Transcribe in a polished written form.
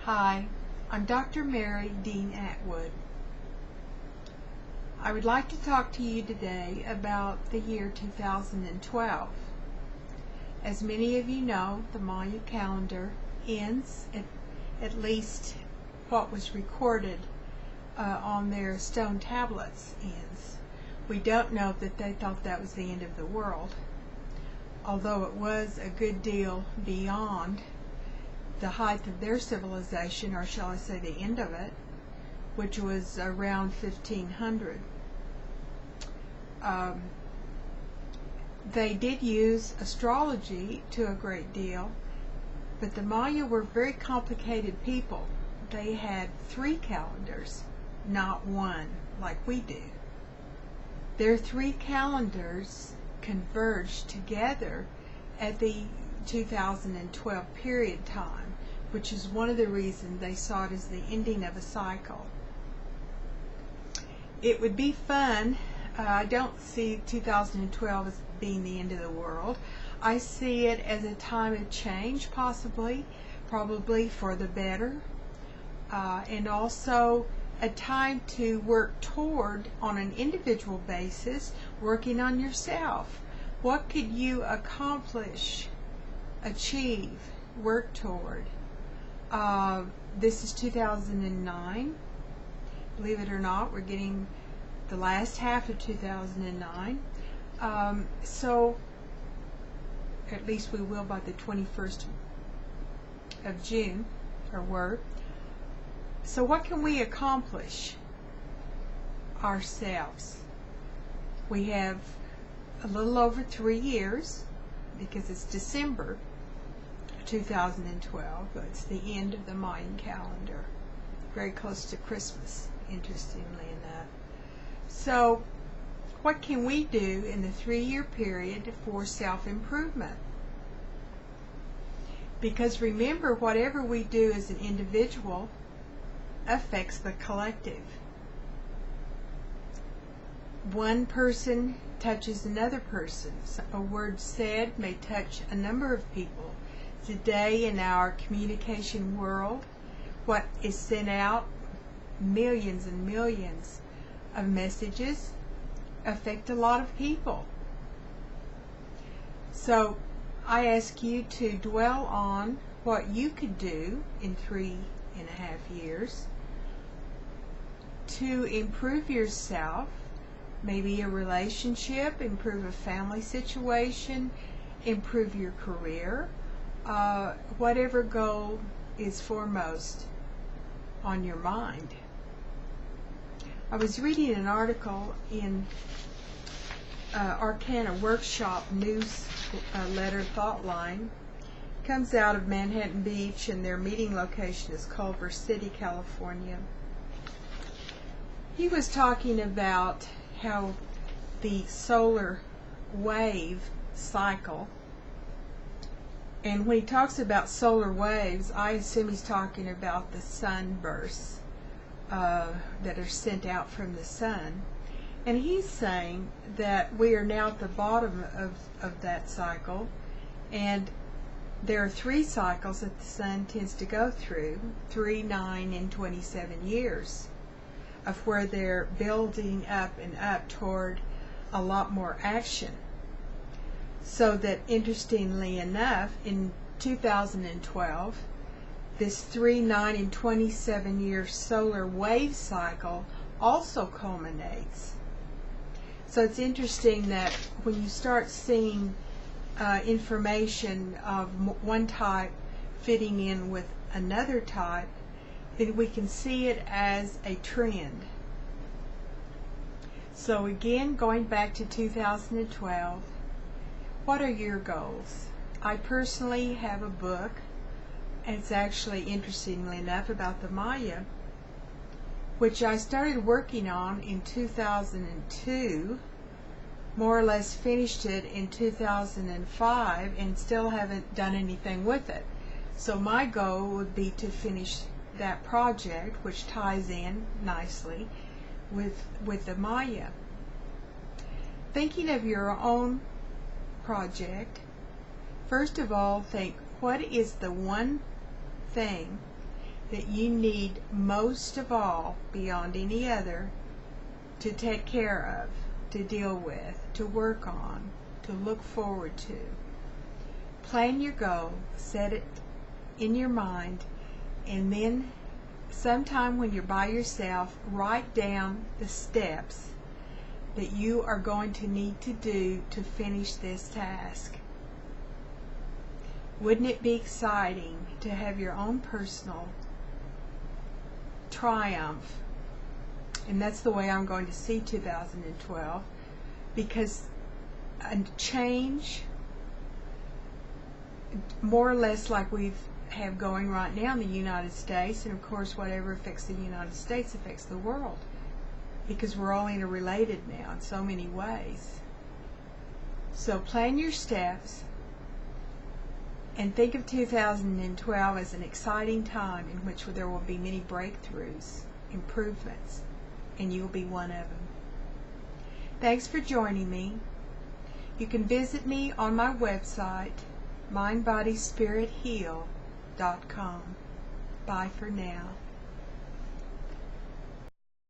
Hi, I'm Dr. Mary Dean Atwood. I would like to talk to you today about the year 2012. As many of you know, the Maya calendar ends, at least what was recorded on their stone tablets ends. We don't know that they thought that was the end of the world, although it was a good deal beyond the height of their civilization, or shall I say the end of it, which was around 1500. They did use astrology to a great deal, but the Maya were very complicated people. They had 3 calendars, not one like we do. Their 3 calendars converged together at the 2012 period time, which is one of the reasons they saw it as the ending of a cycle. It would be fun. I don't see 2012 as being the end of the world. I see it as a time of change, probably for the better, and also a time to work toward, on an individual basis, working on yourself. What could you accomplish, achieve, work toward? This is 2009. Believe it or not, we're getting the last half of 2009. So at least we will by the 21st of June, or were. So what can we accomplish ourselves? We have a little over 3 years, because it's December 2012, but it's the end of the Mayan calendar, very close to Christmas, interestingly enough. So what can we do in the 3-year period for self-improvement? Because remember, whatever we do as an individual affects the collective. One person touches another person. A word said may touch a number of people. Today in our communication world, what is sent out, millions and millions of messages, affect a lot of people. So I ask you to dwell on what you could do in 3.5 years to improve yourself, maybe a relationship, improve a family situation, improve your career, whatever goal is foremost on your mind. I was reading an article in Arcana Workshop newsletter Thoughtline. It comes out of Manhattan Beach, and their meeting location is Culver City, California. He was talking about how the solar wave cycle, and when he talks about solar waves, I assume he's talking about the sunbursts that are sent out from the sun. And he's saying that we are now at the bottom of that cycle, and there are 3 cycles that the sun tends to go through, 3, 9, and 27 years, of where they're building up and up toward a lot more action. So that, interestingly enough, in 2012, this 3, 9, and 27 year solar wave cycle also culminates. So it's interesting that when you start seeing information of one type fitting in with another type, then we can see it as a trend. So again, going back to 2012, what are your goals? I personally have a book, and it's actually, interestingly enough, about the Maya, which I started working on in 2002, more or less finished it in 2005, and still haven't done anything with it. So my goal would be to finish that project, which ties in nicely with the Maya. Thinking of your own project, first of all, think, what is the one thing that you need most of all, beyond any other, to take care of, to deal with, to work on, to look forward to. Plan your goal, set it in your mind, and then sometime when you're by yourself, write down the steps that you are going to need to do to finish this task. Wouldn't it be exciting to have your own personal triumph? And that's the way I'm going to see 2012, because a change, more or less like we have going right now in the United States, and of course whatever affects the United States affects the world, because we're all interrelated now in so many ways. So plan your steps and think of 2012 as an exciting time in which there will be many breakthroughs, improvements, and you'll be one of them. Thanks for joining me. You can visit me on my website, mindbodyspiritheal.com. Bye for now.